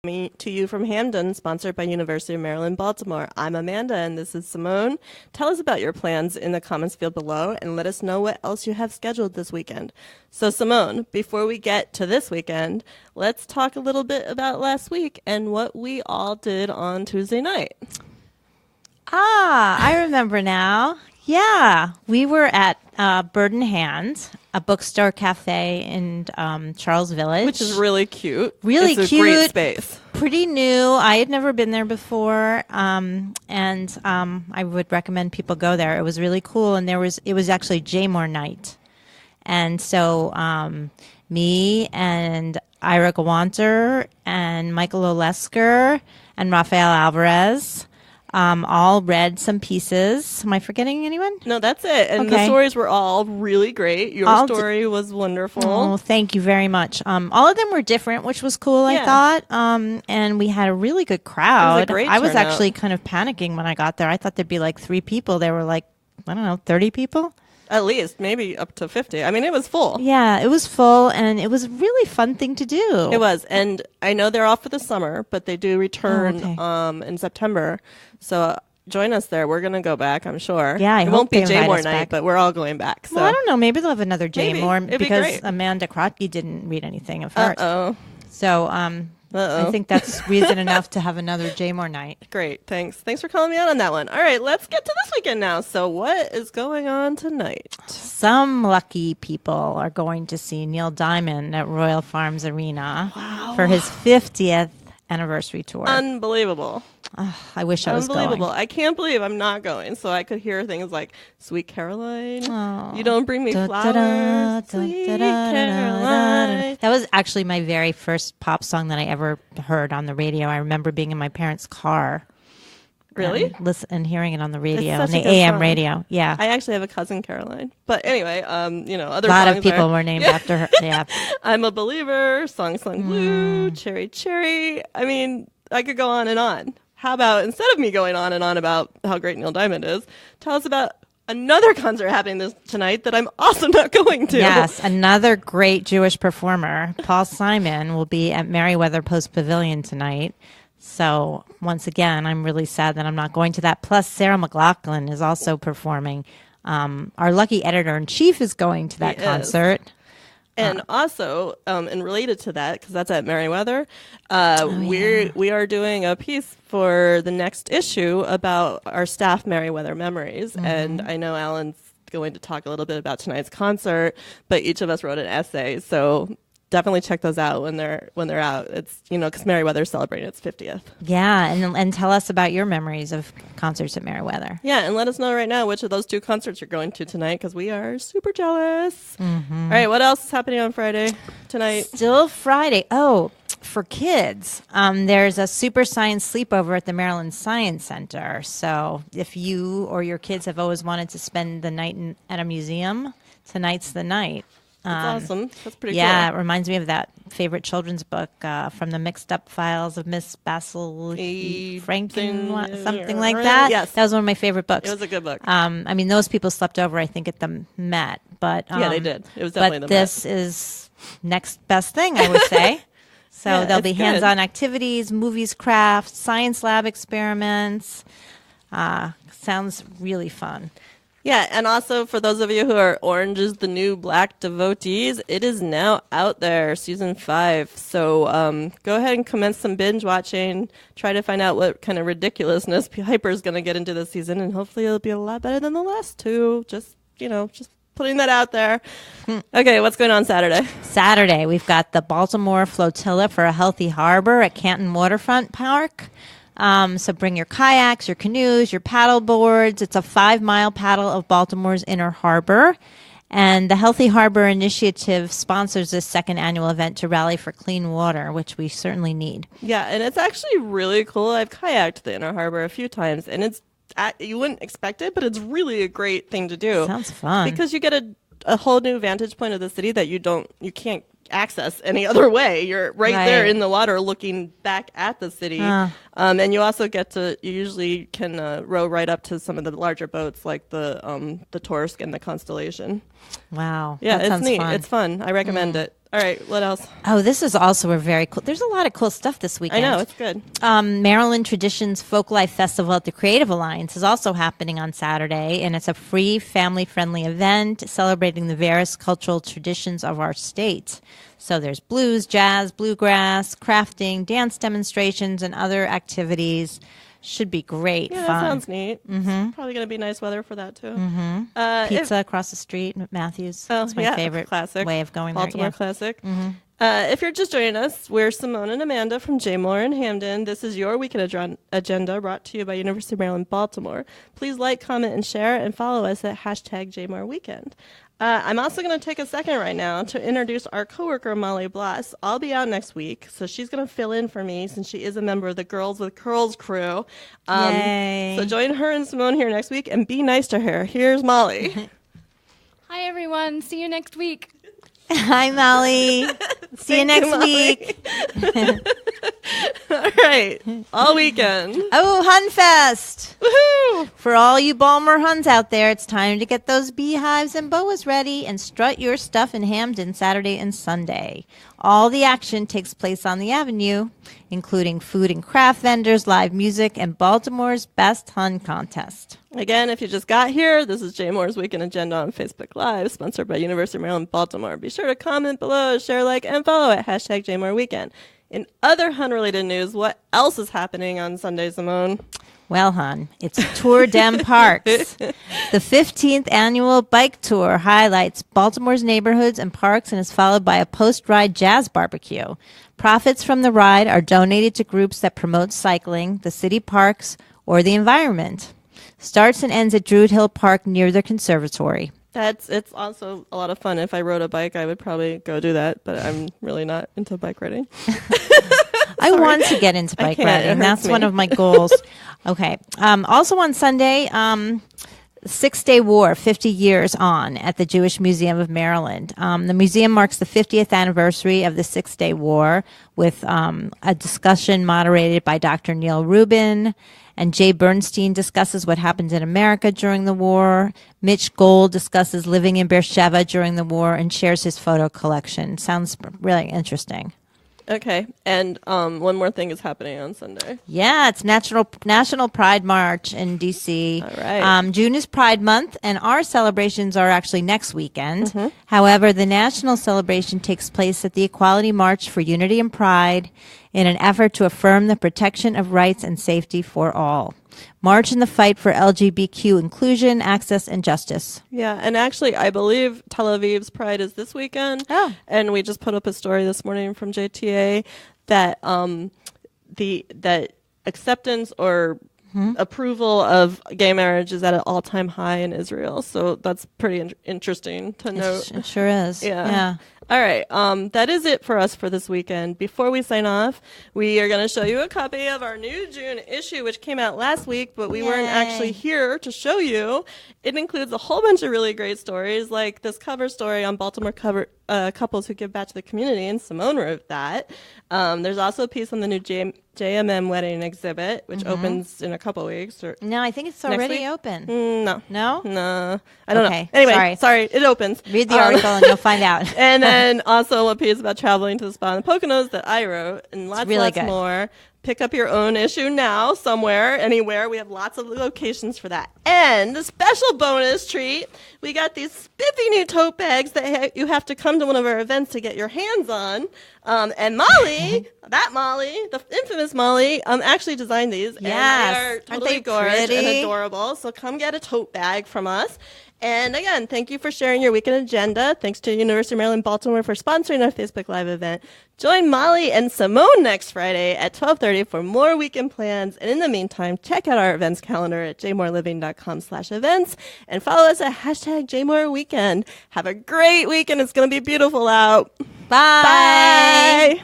To you from Hamden, sponsored by University of Maryland, Baltimore. I'm Amanda, and this is Simone. Tell us about your plans in the comments field below, and let us know what else you have scheduled this weekend. So, Simone, before we get to this weekend, let's talk a little bit about last week and what we all did on Tuesday night. I remember now. Yeah, we were at Bird in Hand, a bookstore cafe in Charles Village. Which is really cute. Really it's cute. a great space. Pretty new. I had never been there before, and I would recommend people go there. It was really cool, and it was actually Jmore night. And so me and Ira Gawanter and Michael Olesker and Rafael Alvarez all read some pieces. Am I forgetting anyone? No, that's it. And the stories were all really great. Your story was wonderful. Oh, thank you very much. All of them were different, which was cool, I thought. And we had a really good crowd. It was a great I was turnout. actually kind of panicking when I got there. I thought there'd be like 3 people. There were like, I don't know, 30 people? At least, maybe up to 50. I mean, it was full. Yeah, it was full, and it was a really fun thing to do. It was. And I know they're off for the summer, but they do return in September. So join us there. We're going to go back, I'm sure. Yeah, it won't be Jmore night, but we're all going back. So. Well, I don't know. Maybe they'll have another Maybe. Jmore It'd be because great. Amanda Krotke didn't read anything of hers. Uh-oh. So I think that's reason enough to have another Jmore night. Great. Thanks for calling me out on that one. All right, let's get to this weekend now. So what is going on tonight? Some lucky people are going to see Neil Diamond at Royal Farms Arena for his 50th anniversary tour. Unbelievable. I wish I was going. Unbelievable. I can't believe I'm not going. So I could hear things like, Sweet Caroline, you don't bring me flowers, Sweet Caroline. That was actually my very first pop song that I ever heard on the radio. I remember being in my parents' car. Really? And hearing it on the radio, It's on such the a good AM song. radio. Yeah. I actually have a cousin, Caroline. But anyway, other A lot songs of people are, were named after her. Yeah. I'm a Believer, Song Sung Blue, Cherry Cherry. I mean, I could go on and on. How about, instead of me going on and on about how great Neil Diamond is, tell us about another concert happening tonight that I'm also not going to. Yes, another great Jewish performer, Paul Simon, will be at Merriweather Post Pavilion tonight. So once again, I'm really sad that I'm not going to that. Plus, Sarah McLachlan is also performing. Our lucky editor-in-chief is going to that concert. And also, and related to that, because that's at Merriweather, we are doing a piece for the next issue about our staff Merriweather memories. And I know Alan's going to talk a little bit about tonight's concert, but each of us wrote an essay. So definitely check those out when they're out. It's, because Merriweather's celebrating its 50th. Yeah, and tell us about your memories of concerts at Merriweather. Yeah, and let us know right now which of those 2 concerts you're going to tonight, because we are super jealous. All right, what else is happening on Friday tonight? Still Friday. Oh, for kids, there's a Super Science Sleepover at the Maryland Science Center. So if you or your kids have always wanted to spend the night at a museum, tonight's the night. That's awesome. That's pretty Yeah, cool. it reminds me of that favorite children's book from the Mixed Up Files of Miss Basil Franken, something like that. Yes. That was one of my favorite books. It was a good book. I mean, those people slept over, I think, at the Met. But Yeah, they did. It was definitely the But this is next best thing, I would say. So Yeah, there'll be it's good. hands-on activities, movies, crafts, science lab experiments. Sounds really fun. Yeah, and also for those of you who are Orange is the New Black devotees, it is now out there, season 5. So go ahead and commence some binge watching. Try to find out what kind of ridiculousness Hyper's going to get into this season, and hopefully it'll be a lot better than the last 2. Just putting that out there. Okay, what's going on Saturday? Saturday, we've got the Baltimore Flotilla for a Healthy Harbor at Canton Waterfront Park. So bring your kayaks, your canoes, your paddle boards. It's a 5-mile paddle of Baltimore's inner harbor. And the Healthy Harbor Initiative sponsors this 2nd annual event to rally for clean water, which we certainly need. Yeah, and it's actually really cool. I've kayaked the inner harbor a few times, and it's you wouldn't expect it, but it's really a great thing to do. Sounds fun. Because you get a whole new vantage point of the city that you can't access any other way. You're right there in the water looking back at the city. And you also you usually can row right up to some of the larger boats like the Torsk and the Constellation. Wow. Yeah, that it's sounds neat. fun. It's fun. I recommend it. All right, what else? Oh, this is also a very cool. There's a lot of cool stuff this I weekend. know, it's good. Maryland Traditions Folk Life Festival at the Creative Alliance is also happening on Saturday, and it's a free, family-friendly event celebrating the various cultural traditions of our state. So there's blues, jazz, bluegrass, crafting, dance demonstrations, and other activities. Should be great Yeah, fun. that sounds neat. It's probably going to be nice weather for that, too. Pizza across the street at Matthews. Oh, That's my yeah, favorite classic. way of going Baltimore there. classic. If you're just joining us, we're Simone and Amanda from Jmore in Hamden. This is your weekend agenda brought to you by University of Maryland, Baltimore. Please like, comment, and share, and follow us at #JMoreWeekend. I'm also going to take a second right now to introduce our coworker, Molly Bloss. I'll be out next week, so she's going to fill in for me since she is a member of the Girls with Curls crew. Yay. So join her and Simone here next week, and be nice to her. Here's Molly. Hi, everyone. See you next week. Hi, Molly. See you next week. All right, all weekend. Oh, Hunfest. Woohoo! For all you Baltimore Huns out there, it's time to get those beehives and boas ready and strut your stuff in Hamden Saturday and Sunday. All the action takes place on the Avenue, including food and craft vendors, live music, and Baltimore's Best Hun contest. Again, if you just got here, this is Jmore's Weekend Agenda on Facebook Live, sponsored by University of Maryland, Baltimore. Be sure to comment below, share, like, and follow at #JMoreWeekend. In other Hun-related news, what else is happening on Sunday, Simone? Well, hon, it's Tour Dem Parks. The 15th annual bike tour highlights Baltimore's neighborhoods and parks and is followed by a post-ride jazz barbecue. Profits from the ride are donated to groups that promote cycling, the city parks, or the environment. Starts and ends at Druid Hill Park near the conservatory. It's also a lot of fun. If I rode a bike, I would probably go do that, but I'm really not into bike riding. I want to get into bike can't. It riding. hurts That's one me. of my goals. Okay. Also on Sunday, 6-Day War, 50 years on at the Jewish Museum of Maryland. The museum marks the 50th anniversary of the 6-Day War with a discussion moderated by Dr. Neil Rubin. And Jay Bernstein discusses what happened in America during the war. Mitch Gold discusses living in Beersheba during the war and shares his photo collection. Sounds really interesting. Okay, and one more thing is happening on Sunday. Yeah, it's National Pride March in D.C. All right. June is Pride Month, and our celebrations are actually next weekend. However, the national celebration takes place at the Equality March for Unity and Pride in an effort to affirm the protection of rights and safety for all. March in the fight for LGBTQ inclusion, access, and justice. Yeah, and actually, I believe Tel Aviv's Pride is this weekend. Oh. And we just put up a story this morning from JTA that that acceptance or approval of gay marriage is at an all-time high in Israel. So that's pretty interesting to note. It sure is. Yeah. All right. That is it for us for this weekend. Before we sign off, we are going to show you a copy of our new June issue, which came out last week, but we weren't actually here to show you. It includes a whole bunch of really great stories, like this cover story on Baltimore couples who give back to the community, and Simone wrote that. There's also a piece on the new JMM wedding exhibit, which opens in a couple weeks. Or No, I think it's already open. No. No? No. I don't Okay, know. Anyway, sorry. It opens. Read the article and you'll find out. And then also a piece about traveling to the spa in the Poconos that I wrote, and lots really lots good. more. Pick up your own issue now, somewhere, anywhere. We have lots of locations for that. And the special bonus treat, we got these spiffy new tote bags that you have to come to one of our events to get your hands on. And Molly, the infamous Molly, actually designed these. Yes. And they are Aren't totally they gorgeous and pretty? adorable. So come get a tote bag from us. And again, thank you for sharing your weekend agenda. Thanks to University of Maryland, Baltimore for sponsoring our Facebook Live event. Join Molly and Simone next Friday at 12:30 for more weekend plans. And in the meantime, check out our events calendar at jmoreliving.com/events and follow us at #JMoreWeekend. Have a great weekend. It's going to be beautiful out. Bye. Bye.